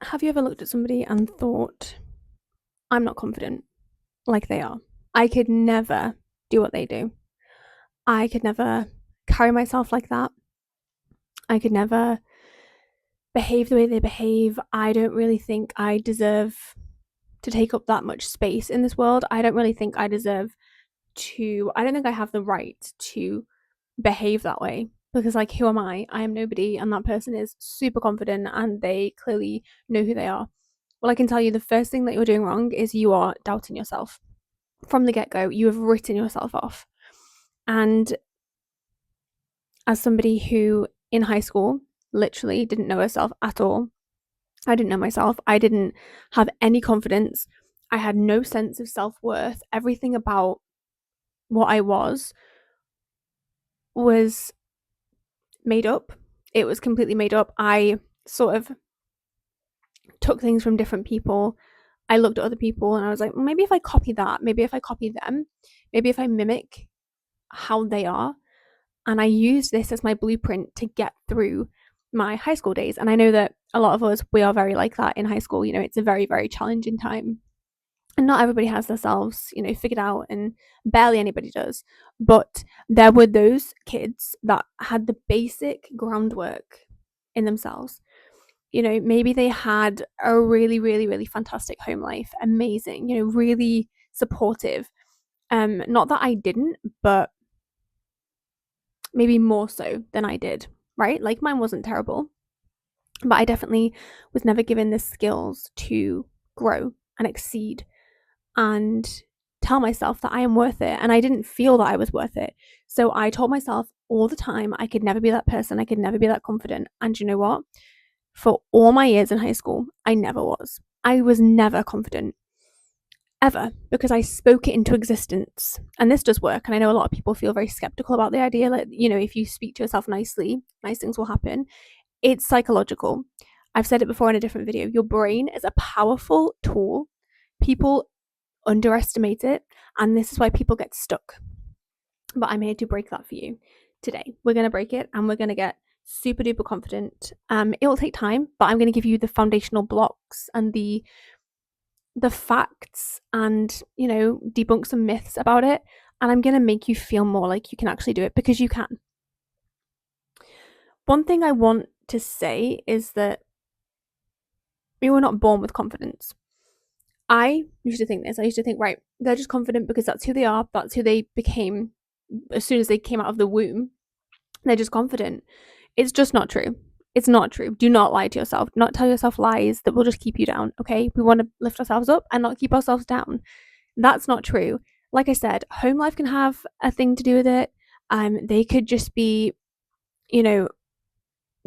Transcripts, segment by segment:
Have you ever looked at somebody and thought, I'm not confident like they are? I could never do what they do. I could never carry myself like that. I could never behave the way they behave. I don't really think I deserve to take up that much space in this world. I don't really think I deserve I don't think I have the right to behave that way because, like, who am I? I am nobody, and that person is super confident and they clearly know who they are. Well, I can tell you the first thing that you're doing wrong is you are doubting yourself. From the get go, you have written yourself off. And as somebody who in high school literally didn't know herself at all, I didn't know myself, I didn't have any confidence, I had no sense of self worth. Everything about what I was made up. It was completely made up. I sort of took things from different people. I looked at other people and I was like, maybe if I copy that, maybe if I copy them, maybe if I mimic how they are. And I used this as my blueprint to get through my high school days. And I know that a lot of us, we are very like that in high school. You know, it's a very, very challenging time. And not everybody has themselves, figured out, and barely anybody does. But there were those kids that had the basic groundwork in themselves. Maybe they had a really, really, really fantastic home life, amazing, really supportive. Not that I didn't, but maybe more so than I did, right? Like mine wasn't terrible, but I definitely was never given the skills to grow and exceed and tell myself that I am worth it. And I didn't feel that I was worth it. So I told myself all the time I could never be that person. I could never be that confident. And you know what? For all my years in high school, I never was. I was never confident ever because I spoke it into existence. And this does work. And I know a lot of people feel very skeptical about the idea that, if you speak to yourself nicely, nice things will happen. It's psychological. I've said it before in a different video. Your brain is a powerful tool. People underestimate it. And this is why people get stuck. But I'm here to break that for you today. We're going to break it and we're going to get super duper confident. It will take time, but I'm going to give you the foundational blocks and the facts and, debunk some myths about it. And I'm going to make you feel more like you can actually do it because you can. One thing I want to say is that we were not born with confidence. I used to think this. I used to think, right, they're just confident because that's who they are. That's who they became as soon as they came out of the womb. They're just confident. It's just not true. It's not true. Do not lie to yourself. Do not tell yourself lies that will just keep you down, okay? We want to lift ourselves up and not keep ourselves down. That's not true. Like I said, home life can have a thing to do with it. They could just be, you know,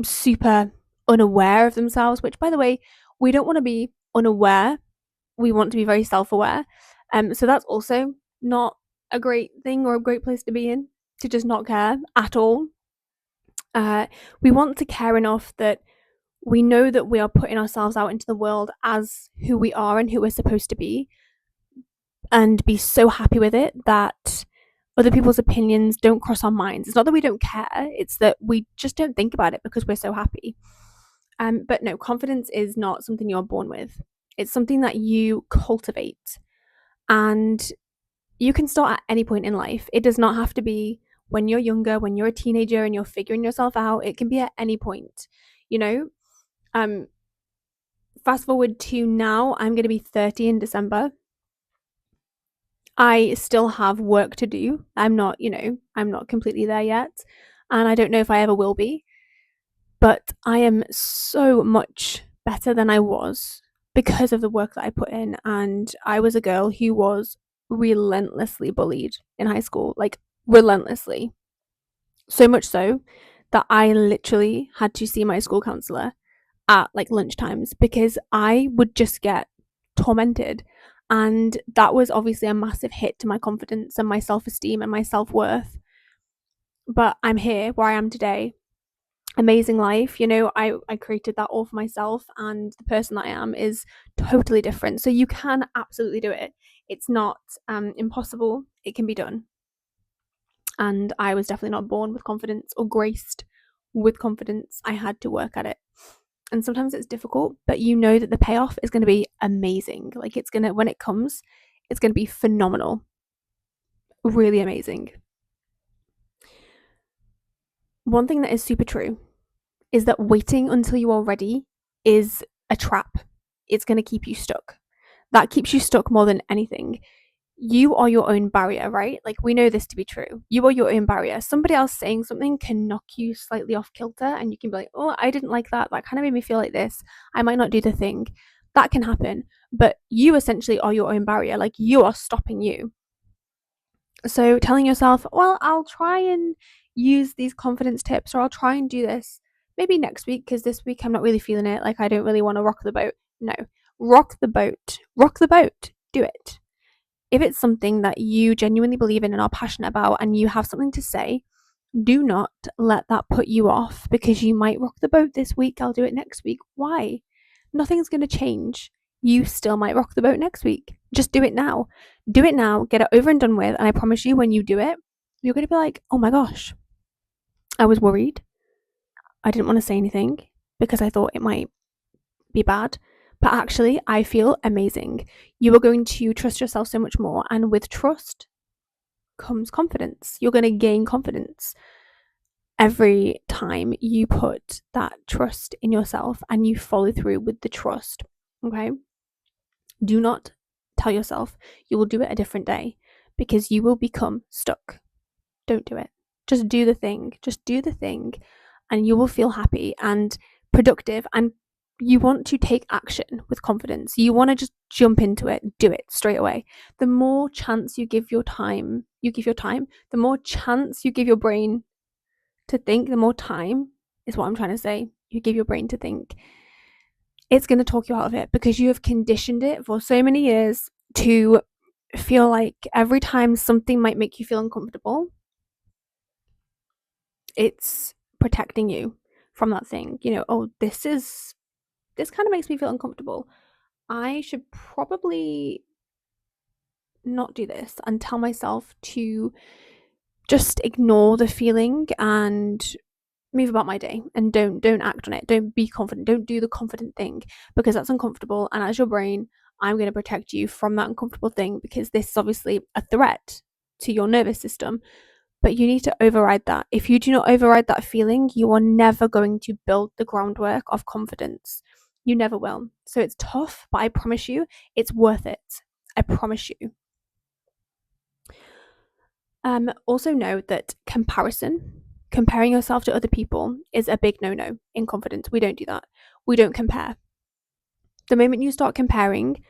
super unaware of themselves, which, by the way, we don't want to be unaware. We want to be very self-aware. So that's also not a great thing or a great place to be in, to just not care at all. We want to care enough that we know that we are putting ourselves out into the world as who we are and who we're supposed to be, and be so happy with it that other people's opinions don't cross our minds. It's not that we don't care, it's that we just don't think about it because we're so happy. But no, confidence is not something you're born with. It's something that you cultivate, and you can start at any point in life. It does not have to be when you're younger, when you're a teenager and you're figuring yourself out. It can be at any point, you know. Um, Fast forward to now, I'm going to be 30 in December. I still have work to do. I'm not completely there yet, and I don't know if I ever will be. But I am so much better than I was because of the work that I put in. And I was a girl who was relentlessly bullied in high school, like relentlessly. So much so that I literally had to see my school counselor at like lunchtimes because I would just get tormented. And that was obviously a massive hit to my confidence and my self esteem and my self worth. But I'm here where I am today. Amazing life. I created that all for myself, and the person that I am is totally different. So you can absolutely do it. It's not impossible. It can be done. And I was definitely not born with confidence or graced with confidence. I had to work at it. And sometimes it's difficult, but you know that the payoff is going to be amazing. Like it's going to, when it comes, it's going to be phenomenal, really amazing. One thing that is super true is that waiting until you are ready is a trap. It's going to keep you stuck. That keeps you stuck more than anything. You are your own barrier, right? Like we know this to be true. You are your own barrier. Somebody else saying something can knock you slightly off kilter and you can be like, oh, I didn't like that. That kind of made me feel like this. I might not do the thing. That can happen. But you essentially are your own barrier. Like you are stopping you. So telling yourself, well, I'll try and use these confidence tips or I'll try and do this maybe next week because this week I'm not really feeling it. Like I don't really want to rock the boat. No, rock the boat. Rock the boat. Do it. If it's something that you genuinely believe in and are passionate about and you have something to say, do not let that put you off because you might rock the boat this week. I'll do it next week. Why? Nothing's going to change. You still might rock the boat next week. Just do it now. Do it now, get it over and done with. And I promise you, when you do it, you're going to be like, oh my gosh, I was worried. I didn't want to say anything because I thought it might be bad. But actually, I feel amazing. You are going to trust yourself so much more. And with trust comes confidence. You're going to gain confidence every time you put that trust in yourself and you follow through with the trust. Okay? Do not tell yourself you will do it a different day because you will become stuck. Don't do it. Just do the thing. Just do the thing and you will feel happy and productive, and you want to take action with confidence. You want to just jump into it, do it straight away. The more chance you give your time, the more chance you give your brain to think, the more time is what I'm trying to say. You give your brain to think. It's going to talk you out of it because you have conditioned it for so many years to feel like every time something might make you feel uncomfortable, it's protecting you from that thing. You know, oh, this kind of makes me feel uncomfortable. I should probably not do this, and tell myself to just ignore the feeling and move about my day and don't act on it. Don't be confident. Don't do the confident thing because that's uncomfortable, and as your brain, I'm going to protect you from that uncomfortable thing because this is obviously a threat to your nervous system. But you need to override that. If you do not override that feeling, you are never going to build the groundwork of confidence. You never will. So it's tough, but I promise you, it's worth it. I promise you. Also know that comparing yourself to other people, is a big no-no in confidence. We don't do that. We don't compare. The moment you start comparing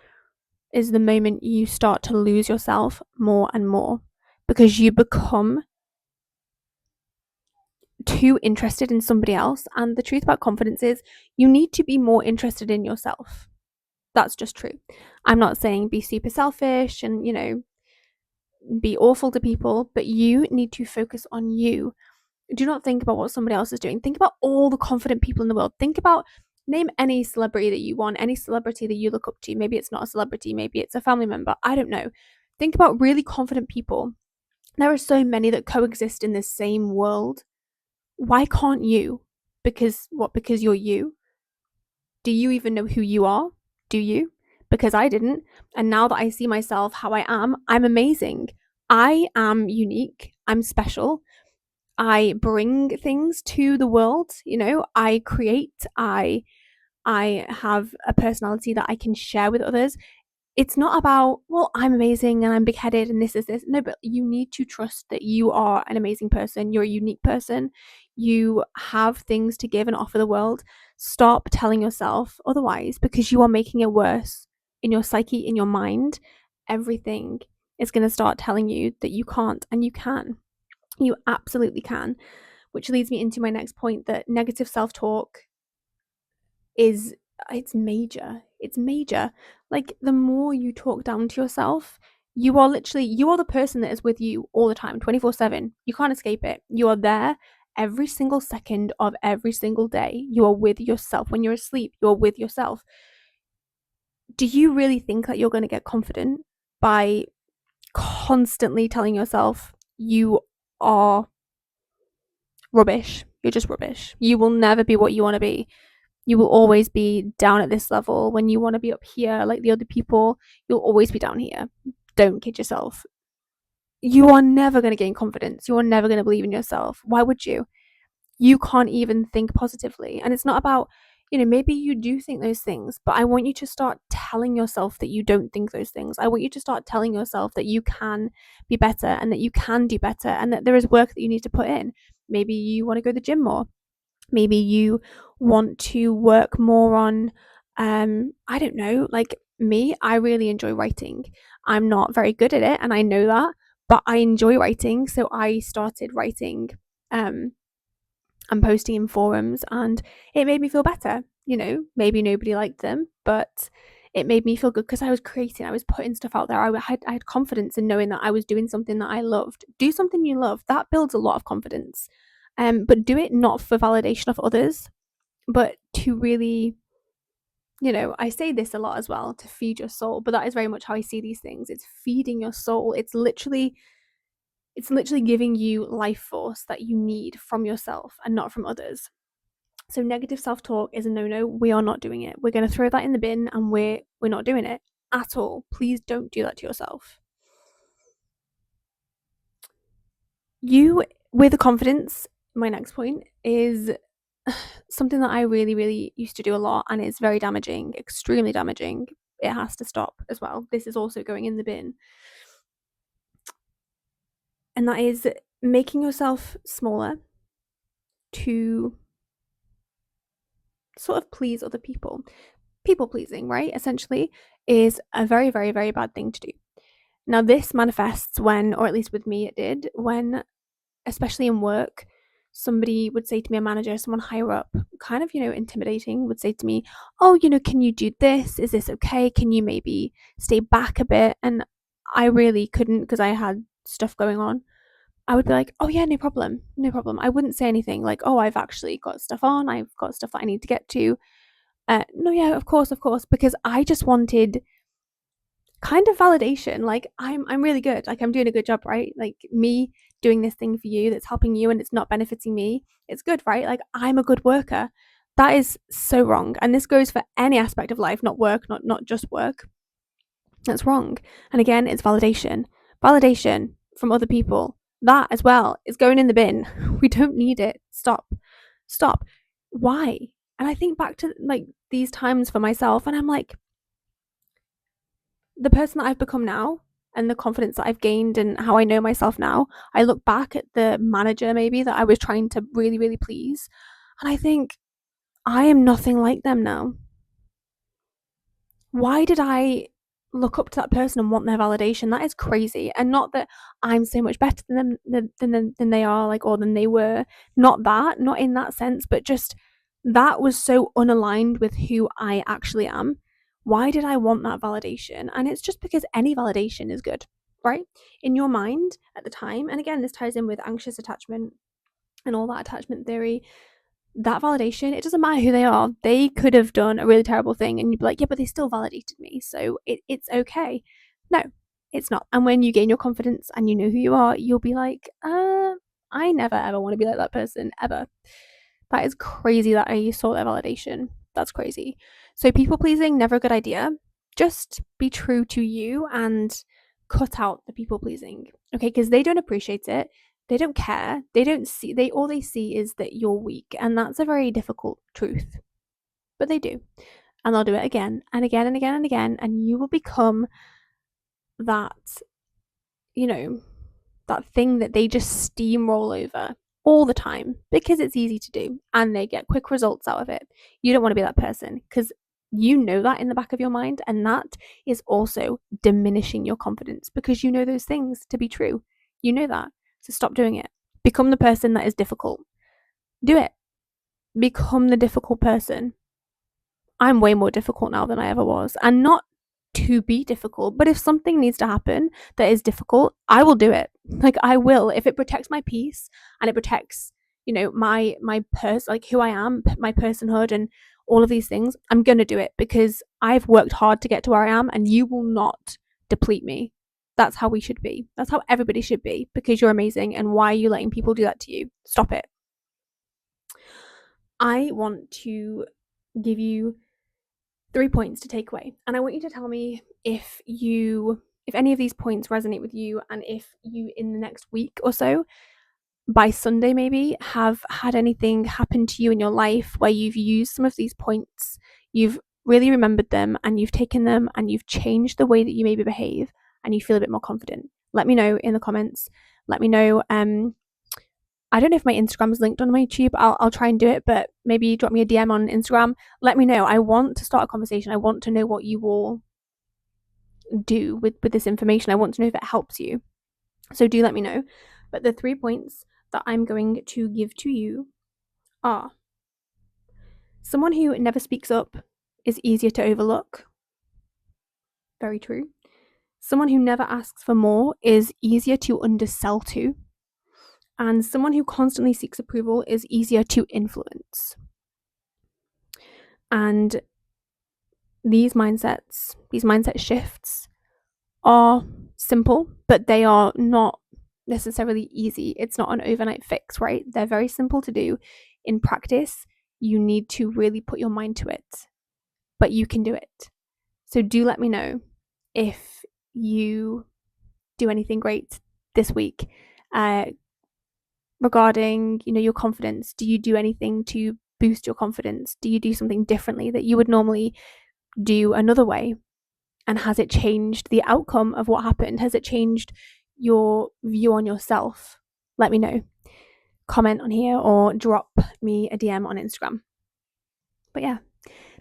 is the moment you start to lose yourself more and more because you become too interested in somebody else. And the truth about confidence is you need to be more interested in yourself. That's just true. I'm not saying be super selfish and, you know, be awful to people, but you need to focus on you. Do not think about what somebody else is doing. Think about all the confident people in the world. Think about, name any celebrity that you want, any celebrity that you look up to. Maybe it's not a celebrity, maybe it's a family member. I don't know. Think about really confident people. There are so many that coexist in this same world. Why can't you? Because what? Because you're you? Do you even know who you are? Do you? Because I didn't. And now that I see myself how I am, I'm amazing. I am unique. I'm special. I bring things to the world, you know, I create, I have a personality that I can share with others. It's not about, well, I'm amazing and I'm big-headed and this is this. No, but you need to trust that you are an amazing person. You're a unique person. You have things to give and offer the world. Stop telling yourself otherwise because you are making it worse in your psyche, in your mind. Everything is going to start telling you that you can't, and you can. You absolutely can, which leads me into my next point, that negative self-talk is, it's major. It's major. Like the more you talk down to yourself, you are the person that is with you all the time, 24/7. You can't escape it. You are there every single second of every single day. You are with yourself. When you're asleep, you're with yourself. Do you really think that you're going to get confident by constantly telling yourself you are rubbish? You're just rubbish. You will never be what you want to be. You will always be down at this level when you want to be up here like the other people. You'll always be down here. Don't kid yourself. You are never going to gain confidence. You are never going to believe in yourself. Why would you? You can't even think positively. And it's not about, maybe you do think those things, but I want you to start telling yourself that you don't think those things. I want you to start telling yourself that you can be better and that you can do better and that there is work that you need to put in. Maybe you want to go to the gym more. Maybe you want to work more on, I don't know, like me, I really enjoy writing. I'm not very good at it and I know that, but I enjoy writing. So I started writing um, and posting in forums, and it made me feel better. Maybe nobody liked them, but it made me feel good because I was creating, I was putting stuff out there. I had confidence in knowing that I was doing something that I loved. Do something you love. That builds a lot of confidence. But do it not for validation of others, but to really, I say this a lot as well, to feed your soul, but that is very much how I see these things. It's feeding your soul. It's literally giving you life force that you need from yourself and not from others. So negative self-talk is a no-no. We are not doing it. We're going to throw that in the bin and we're not doing it at all. Please don't do that to yourself. You, with the confidence, my next point is something that I really, really used to do a lot, and it's very damaging, extremely damaging. It has to stop as well. This is also going in the bin. And that is making yourself smaller to sort of please other people. People pleasing, right? Essentially, is a very, very, very bad thing to do. Now, this manifests when, or at least with me, it did, when, especially in work, somebody would say to me, a manager, someone higher up, kind of, intimidating, would say to me, oh, can you do this? Is this okay? Can you maybe stay back a bit? And I really couldn't because I had stuff going on. I would be like, oh, yeah, no problem. No problem. I wouldn't say anything like, oh, I've actually got stuff on. I've got stuff that I need to get to. No, yeah, of course, because I just wanted kind of validation. Like, I'm really good. Like, I'm doing a good job, right? Like, me doing this thing for you that's helping you and it's not benefiting me, it's good, right? Like, I'm a good worker. That is so wrong. And this goes for any aspect of life, not work, not just work. That's wrong. And again, it's validation. Validation from other people. That as well is going in the bin. We don't need it. Stop. Why? And I think back to like these times for myself, and I'm like, the person that I've become now and the confidence that I've gained and how I know myself now, I look back at the manager maybe that I was trying to really, really please, and I think I am nothing like them now. Why did I look up to that person and want their validation? That is crazy. And not that I'm so much better than them than they are, like, or than they were. Not in that sense, but just that was so unaligned with who I actually am. Why did I want that validation? And it's just because any validation is good, right? In your mind at the time. And again, this ties in with anxious attachment and all that attachment theory. That validation, it doesn't matter who they are. They could have done a really terrible thing and you'd be like, yeah, but they still validated me, so it's okay. No, it's not. And when you gain your confidence and you know who you are, you'll be like, I never ever want to be like that person ever. That is crazy that I sought their validation. That's crazy. So people pleasing, never a good idea. Just be true to you and cut out the people pleasing. Okay, because they don't appreciate it. They don't care. They don't see, all they see is that you're weak. And that's a very difficult truth. But they do. And they'll do it again and again and again and again. And you will become that, that thing that they just steamroll over all the time because it's easy to do and they get quick results out of it. You don't want to be that person because you know that in the back of your mind, and that is also diminishing your confidence because you know those things to be true. You know that. So stop doing it. Become the person that is difficult. Do it. Become the difficult person. I'm way more difficult now than I ever was, and not to be difficult, but if something needs to happen that is difficult, I will do it. Like, I will, if it protects my peace and it protects, my like who I am, my personhood, and all of these things. I'm gonna do it because I've worked hard to get to where I am, and you will not deplete me. That's how we should be. That's how everybody should be, because you're amazing. And why are you letting people do that to you? Stop it. I want to give you 3 points to take away. And I want you to tell me if any of these points resonate with you, and if you, in the next week or so, by Sunday maybe, have had anything happen to you in your life where you've used some of these points, you've really remembered them, and you've taken them and you've changed the way that you maybe behave, and you feel a bit more confident. Let me know in the comments. Let me know. I don't know if my Instagram's linked on my YouTube. I'll try and do it, but maybe drop me a DM on Instagram. Let me know. I want to start a conversation. I want to know what you all do with this information. I want to know if it helps you. So do let me know. But the 3 points that I'm going to give to you are: someone who never speaks up is easier to overlook. Very true. Someone who never asks for more is easier to undersell to. And someone who constantly seeks approval is easier to influence. And these mindset shifts are simple, but they are not necessarily easy. It's not an overnight fix, right? They're very simple to do. In practice, you need to really put your mind to it, but you can do it. So do let me know if you do anything great this week regarding, your confidence. Do you do anything to boost your confidence? Do you do something differently that you would normally do another way? And has it changed the outcome of what happened? Has it changed your view on yourself? Let me know. Comment on here or drop me a DM on Instagram. But yeah,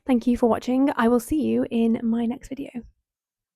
thank you for watching. I will see you in my next video.